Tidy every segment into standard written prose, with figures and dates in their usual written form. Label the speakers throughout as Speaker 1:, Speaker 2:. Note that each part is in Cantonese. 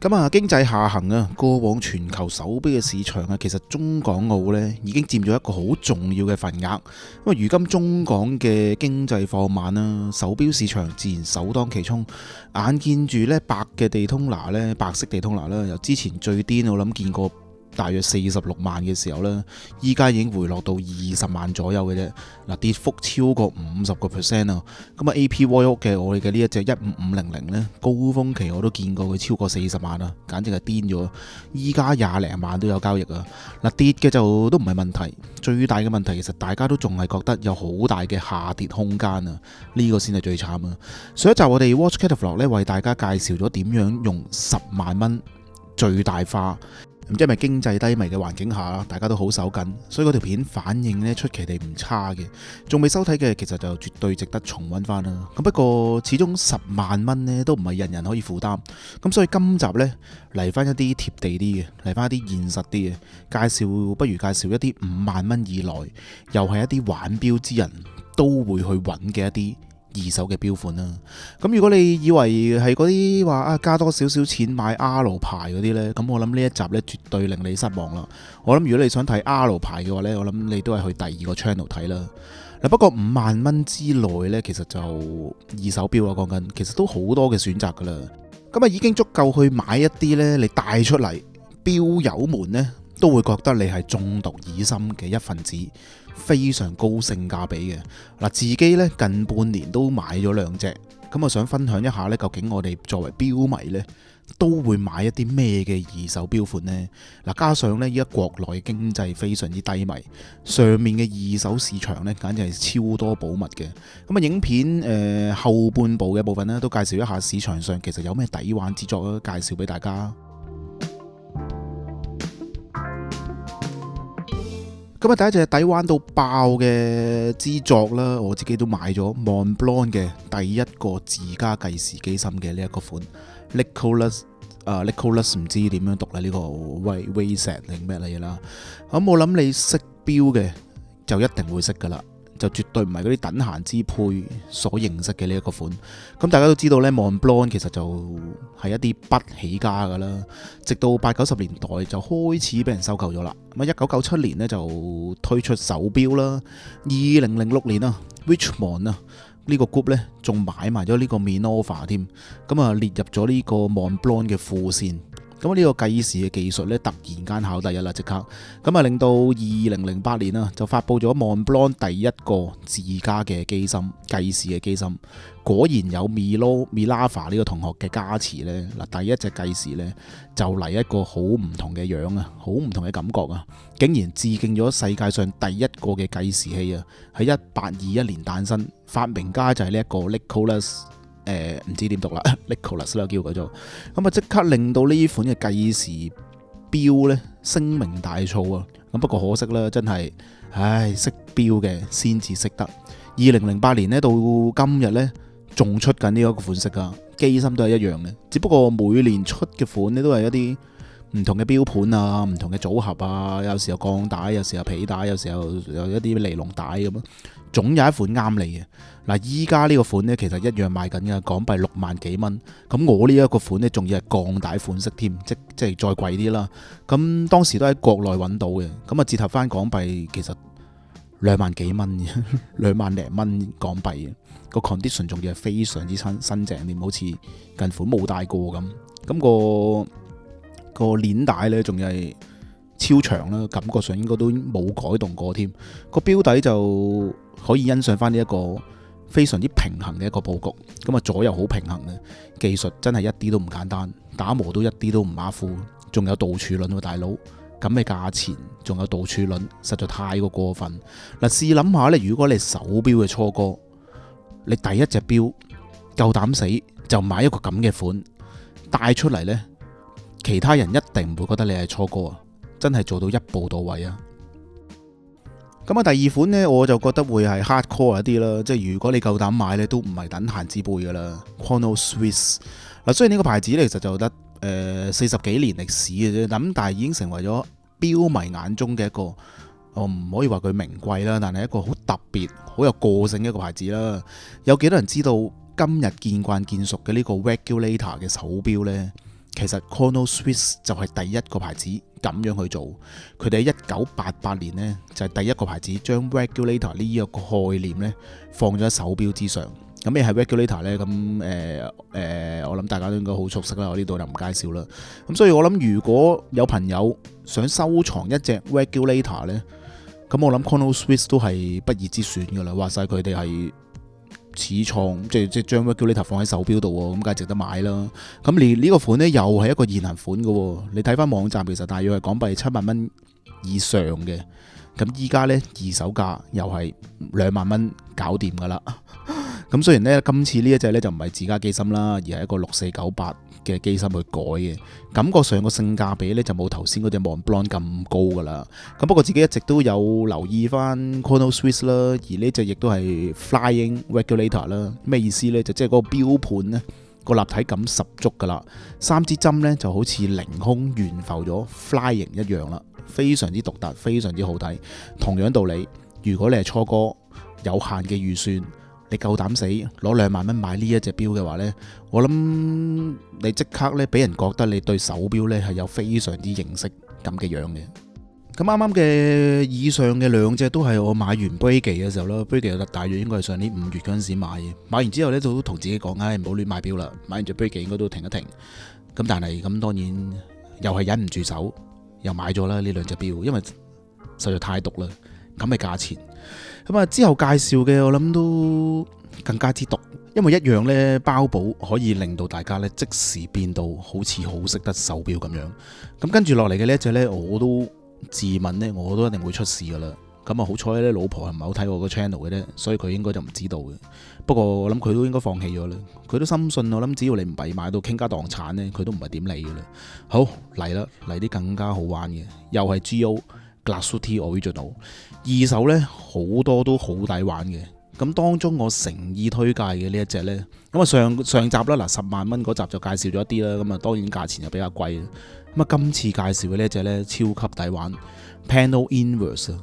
Speaker 1: 咁啊，經濟下行啊，過往全球手錶嘅市場啊，其實中港澳呢已經佔咗一個好重要嘅份額。咁啊，如今中港嘅經濟放慢啦，手錶市場自然首當其衝。眼見住呢白嘅地通拿呢，白色地通拿啦，由之前最癲我諗見過大約46萬嘅時候呢，依家已經回落到20萬左右嘅啫。嗱，跌幅超過50%啊！咁啊 AP Royal 嘅我哋嘅呢一隻15500呢，高峰期我都見過佢超過40萬啊，簡直係癲咗。依家20零萬都有交易啊！嗱，跌嘅就都唔係問題，最大嘅問題其實大家都仲係覺得有好大嘅下跌空間啊！呢個先係最慘啊！上一集我哋 Watch Catalog 咧為大家介紹咗點樣用10萬蚊最大化。唔知係咪經濟低迷嘅環境下，大家都好手緊，所以嗰條片反應呢出奇地唔差嘅。仲未收睇嘅，其實就絕對值得重溫翻啦。咁不過始終10萬蚊呢都唔係人人可以負擔，咁所以今集呢嚟翻一啲貼地啲嘅，嚟翻一啲現實啲嘅介紹，不如介紹一啲5萬蚊以內，又係一啲玩錶之人都會去揾嘅一啲二手嘅錶款啦。咁如果你以為係嗰啲話加多少少錢買 R 牌嗰啲呢，咁我諗呢一集呢絕對令你失望啦。我諗如果你想睇 R 牌嘅話呢，我諗你都係去第二個 channel 睇啦。不過5萬蚊之內呢，其實就二手錶啊，講緊其實都好多嘅選擇噶啦。咁啊已經足夠去買一啲呢，你帶出嚟，錶友們呢都會覺得你係中毒已深嘅一份子。非常高性價比嘅嗱，自己呢近半年都買咗2隻，咁啊想分享一下呢，究竟我哋作為錶迷呢都會買一啲咩嘅二手錶款呢？嗱，加上呢，依家國內經濟非常之低迷，上面嘅二手市場呢簡直係超多寶物嘅。咁啊，影片後半部嘅部分呢，都介紹一下市場上其實有咩抵玩之作啊，介紹俾大家。咁啊，第一隻抵玩到爆嘅之作啦，我自己都買咗 Montblanc 嘅第一個自家計時機芯嘅呢一個款 Nicolas 唔知點樣讀啦，呢個 Waysat 定咩嚟啦。咁我諗你識錶嘅就一定會識噶啦，就絕對唔係嗰啲等閒之輩所認識嘅呢一個款。咁大家都知道呢 Montblanc 其實就係一啲筆起家噶啦，直到80-90年代就開始俾人收購咗啦。咁1997年呢就推出手錶啦，2006年啊 Richemont 啊呢個 group 呢仲買埋咗呢個 Minolta 添，咁啊列入咗呢個 Montblanc 嘅副線。咁呢個計時嘅技術咧，突然間考第一啦，即刻咁啊，令到2008年啊，就發布咗 Montblanc 第一個自家嘅機芯，計時嘅機芯。果然有 Milafa 呢個同學嘅加持呢，嗱，第一隻計時呢，就嚟一個好唔同嘅樣啊，好唔同嘅感覺啊，竟然致敬咗世界上第一個嘅計時器啊，喺1821年誕生，發明家就係呢一個 Nicolas。唔知點讀啦 Nicolas 啦叫佢做，咁啊即刻令到呢款嘅計時錶呢聲名大噪啊！咁不過可惜啦，真係，識錶嘅先至識得。2008年呢到今日呢，仲出緊呢一個款式噶，機芯都係一樣嘅，只不過每年出嘅款呢都係一啲唔同嘅錶盤啊，唔同嘅組合啊，有時候鋼帶，有時候皮帶，有時候有一啲尼龍帶咁啊。總有一款啱你嘅。嗱，依家呢個款呢，其實一樣賣緊嘅，港幣6萬幾蚊。咁我呢一個款呢，仲要係鋼帶款式添，即係再貴啲啦。咁當時都喺國內揾到嘅，咁啊折合翻港幣其實2萬幾蚊嘅，2萬零蚊港幣嘅。個 condition 仲要係非常之新淨添，好似近款冇戴過咁。咁個鏈帶呢，仲要係超長啦，感覺上應該都冇改動過添。個錶底就可以欣賞翻呢一個非常之平衡嘅一個佈局，咁啊左右好平衡嘅技術真係一啲都唔簡單，打磨都一啲都唔馬虎，仲有倒儲輪喎大佬，咁嘅價錢仲有倒儲輪，實在太過分。嗱，試諗下咧，如果你手錶嘅初哥，你第一隻錶夠膽死就買一個咁嘅款帶出嚟呢，其他人一定唔會覺得你係初哥啊，真係做到一步到位啊！咁啊，第二款呢，我就覺得會係 hardcore 一啲啦，即係如果你夠膽買呢，都唔係等閒之輩噶啦。Chrono Swiss 嗱，雖然呢個牌子呢，其實就得40幾年歷史嘅啫，咁但係已經成為咗錶迷眼中嘅一個，我唔可以話佢名貴啦，但係一個好特別、好有個性嘅一個牌子啦。有幾多人知道今日見慣見熟嘅呢個 Regulator 嘅手錶呢？其實 Chronoswiss 就係第一個牌子咁樣去做。佢哋喺1988年呢，就係第一個牌子將 regulator 呢一個概念呢放咗喺手錶之上。咁咩係 regulator 呢？咁我諗大家都應該好熟悉啦，我呢度就唔介紹啦。咁所以我諗如果有朋友想收藏一隻 regulator 呢，咁我諗 Chronoswiss 都係不二之選噶啦。話晒佢哋係始創，即係將 regulator 放喺手錶度喎，咁梗係值得買啦。咁而呢個款呢，又係一個現行款嘅，你睇翻網站其實大約係港幣7萬蚊以上嘅。咁依家呢，二手價又係2萬蚊搞掂噶啦。咁雖然呢，今次呢一隻呢就唔係自家機芯啦，而係一個6498嘅機芯去改嘅，感覺上個性價比呢就冇頭先嗰隻 Mont Blanc 咁高噶啦。咁不過自己一直都有留意翻 Chronoswiss 啦，而呢隻亦都係 Flying Regulator 啦。咩意思呢？就即係嗰個錶盤呢個立體感十足噶啦，3支針呢就好似凌空懸浮咗 Flying 一樣啦，非常之獨特，非常之好睇。同樣道理，如果你係初哥，有限嘅預算，你夠膽死攞2萬蚊買呢一隻錶嘅話呢，我諗你即刻呢俾人覺得你對手錶呢係有非常之認識咁嘅樣嘅。咁啱啱嘅以上嘅2隻都係我買完 Breaky 嘅時候啦，Breaky 大約應該係上年5月嗰陣時買嘅。買完之後呢，就同自己講，唔好亂買錶啦，買完隻 Breaky 應該都停一停。咁但係咁當然又係忍唔住手，又買咗啦呢2隻錶，因為實在太毒啦，咁嘅價錢。咁啊，之後介紹嘅我諗都更加之毒，因為一樣呢，包保可以令到大家呢即時變到好似好識得手錶咁樣。咁跟住落嚟嘅呢一隻呢，我都自問呢，我都一定會出事噶啦。咁啊，好彩呢，老婆係唔係好睇我個 channel 嘅啫，所以佢應該就唔知道嘅。不過我諗佢都應該放棄咗啦，佢都深信我諗只要你唔係買到傾家蕩產呢，佢都唔係點理噶啦。好，嚟啦，嚟啲更加好玩嘅，又係 GO Glasuti Original。二手呢，好多都好抵玩嘅，咁當中我誠意推介嘅呢一隻呢，咁啊上集啦，嗱10萬蚊嗰集就介紹咗一啲啦，咁啊當然價錢又比較貴，咁啊今次介紹嘅呢一隻呢，超級抵玩 Panel Inverse，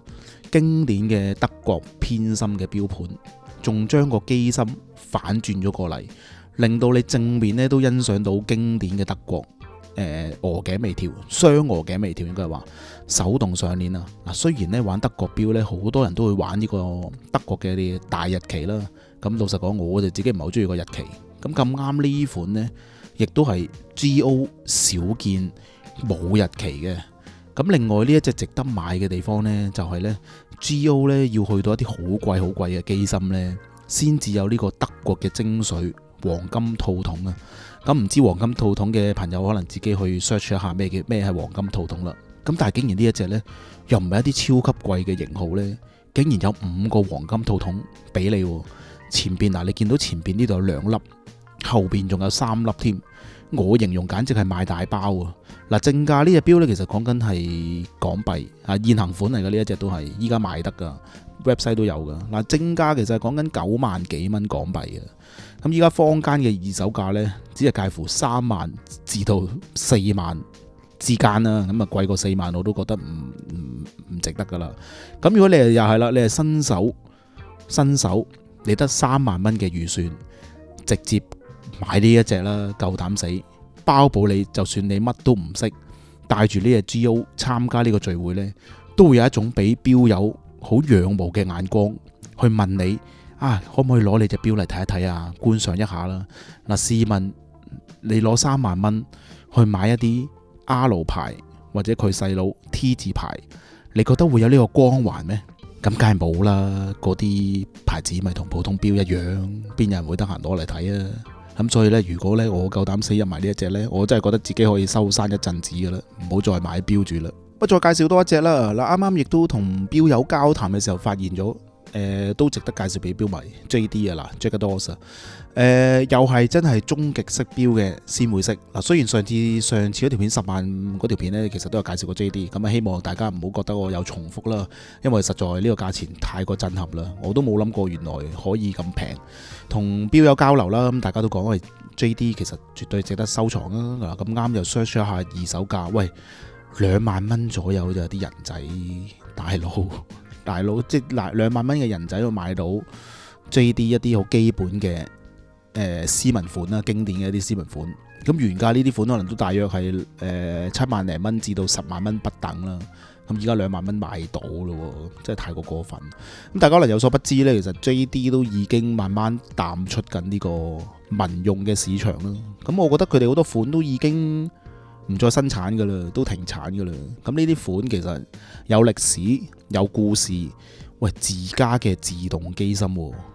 Speaker 1: 經典嘅德國偏心嘅錶盤，仲將個機芯反轉咗過嚟，令到你正面呢都欣賞到經典嘅德國鵝頸微調，雙鵝頸微調應該係話手動上鏈啊！嗱，雖然咧玩德國錶咧，好多人都會玩呢個德國嘅啲大日期啦。咁老實講，我就自己唔係好中意個日期。咁啱呢款呢，亦都係 GO 少見冇日期嘅。咁另外呢一隻值得買嘅地方呢，就係呢 GO 呢要去到一啲好貴嘅機芯呢，先至有呢個德國嘅精髓黃金套筒啊！咁唔知黃金套筒嘅朋友可能自己去 search 一下咩係黃金套筒啦。咁但係竟然呢一隻呢，又唔係一啲超級貴嘅型號呢，竟然有5個黃金套筒俾你。前邊嗱，你見到前邊呢度有2粒，後邊仲有3粒添。我形容簡直係賣大包啊！嗱，正價呢隻錶呢，其實講緊係港幣啊，現行款嚟嘅呢一隻都係依家賣得噶 ，website 都有噶。嗱，正價其實係講緊9萬幾蚊港幣嘅。咁依家坊間嘅二手價呢，只係介乎3萬至到4萬之間啦。咁啊，貴過4萬我都覺得唔值得噶啦。咁如果你又係啦，你係新手，你得3萬蚊嘅預算，直接買呢一隻啦，夠膽死，包保你就算你乜都唔識，帶住呢隻 GO 參加呢個聚會呢，都會有一種俾錶友好仰慕嘅眼光去問你啊，可唔可以攞你隻錶嚟睇一睇啊，觀賞一下啦。嗱，試問你攞3萬蚊去買一啲 R 牌或者佢細佬 T 字牌，你覺得會有呢個光環咩？咁梗係冇啦，嗰啲牌子咪同普通錶一樣，邊有人會得閒攞嚟睇啊？咁所以呢，如果呢我夠膽死入埋呢一隻呢，我真係覺得自己可以收山一陣子噶啦，唔好再買錶住啦。不再介紹多一隻啦。嗱，啱啱亦都同錶友交談嘅時候發現咗，都值得介紹俾錶迷 JD 啊，嗱 Jacquard 又係真係終極識錶嘅先會識。嗱，雖然上次嗰條片10萬嗰條片呢，其實都有介紹過 JD， 咁啊希望大家唔好覺得我有重複啦，因為實在呢個價錢太過震撼啦，我都冇諗過原來可以咁平。同錶友交流啦，咁大家都講喂 JD 其實絕對值得收藏啊。嗱，咁啱又 search 一下二手價，喂2萬蚊左右就有啲人仔大佬，即係嗱2萬蚊嘅人仔都買到 JD 一啲好基本嘅斯文款啦，經典嘅一啲斯文款。咁原價呢啲款可能都大約係7萬零蚊至到10萬蚊不等啦。咁而家2萬蚊買到咯，真係太過過分。咁大家可能有所不知呢，其實 JD 都已經慢慢淡出緊呢個民用嘅市場啦。咁我覺得佢哋好多款都已經唔再生產噶啦，都停產噶啦。咁呢啲款其實有歷史、有故事。喂，自家嘅自動機芯，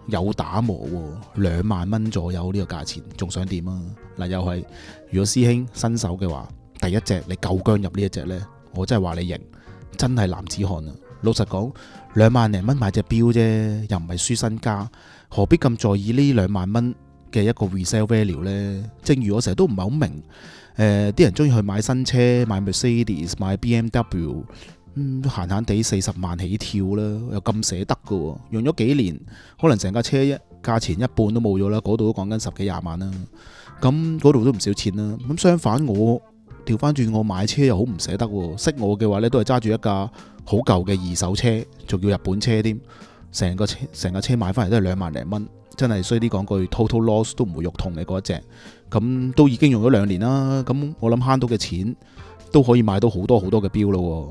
Speaker 1: 有打磨，2萬蚊左右呢個價錢，仲想點啊？嗱，又係如果師兄新手嘅話，第一隻你夠薑入呢一隻呢，我真係話你型，真係男子漢啊！老實講，2萬零蚊買隻錶啫，又唔係輸身家，何必咁在意呢2萬蚊嘅一個 resale value 呢？正如我成日都唔係好明，啲人中意去買新車，買 Mercedes， 買 BMW。閒閒地40萬起跳啦，又咁捨得噶，用咗幾年，可能成架車價錢一半都冇咗啦，嗰度都講緊10幾20萬啦，咁嗰度都唔少錢啦。咁相反我調翻轉，我買車又好唔捨得，識我嘅話呢，都係揸住一架好舊嘅二手車，仲要日本車添，成架車買翻嚟都係2萬零蚊，真係衰啲講句 total loss 都唔會肉痛嘅嗰一隻，咁都已經用咗2年啦，咁我諗慳到嘅錢都可以買到好多好多嘅錶咯。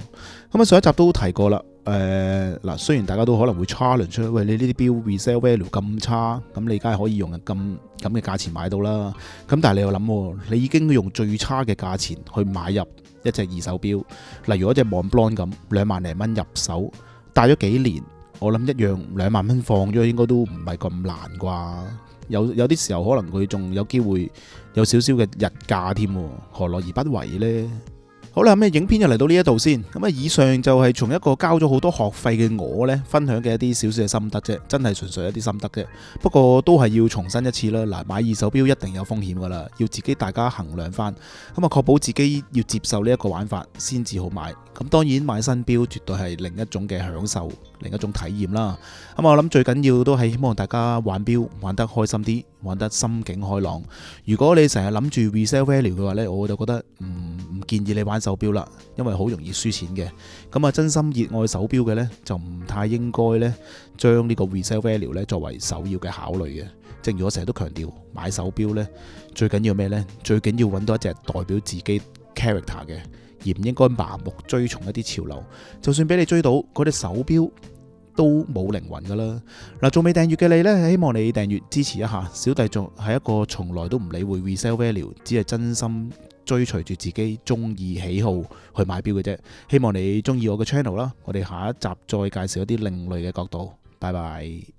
Speaker 1: 咁上一集都提過啦。嗱，雖然大家都可能會 challenge 出，喂，你呢啲錶 resale value 咁差，咁你梗係可以用咁嘅價錢買到啦。咁但係你又諗，你已經用最差嘅價錢去買入一隻二手錶，例如嗰隻 Montblanc 咁，2萬零蚊入手，戴咗幾年，我諗一樣2萬蚊放咗，應該都唔係咁難啩。有啲時候可能佢仲有機會有少少嘅日價添，何樂而不為呢？好啦，咁影片就嚟到呢一度先。咁啊，以上就係從一個交咗好多學費嘅我呢分享嘅一啲少少嘅心得啫，真係純粹一啲心得啫。不過都係要重申一次啦。嗱，買二手錶一定有風險噶啦，要自己大家衡量翻，咁啊確保自己要接受呢一個玩法先至好買。咁當然買新錶絕對係另一種嘅享受，另一種體驗啦。咁我諗最緊要都係希望大家玩錶玩得開心啲，玩得心境開朗。如果你成日諗住 resale value 嘅話呢，我就覺得唔建議你玩手錶啦，因為好容易輸錢嘅。咁啊，真心熱愛手錶嘅呢，就唔太應該呢將呢個 resale value 呢作為首要嘅考慮嘅。正如我成日都強調，買手錶呢，最緊要咩呢？最緊要揾到一隻代表自己 character 嘅，而唔應該盲目追從一啲潮流。就算俾你追到嗰隻手錶，都冇靈魂噶啦。嗱，仲未訂閱嘅你呢，希望你訂閱支持一下。小弟仲係一個從來都唔理會 resale value， 只係真心追隨住自己中意喜好去買錶嘅啫。希望你中意我嘅 channel 啦。我哋下一集再介紹一啲另類嘅角度。拜拜。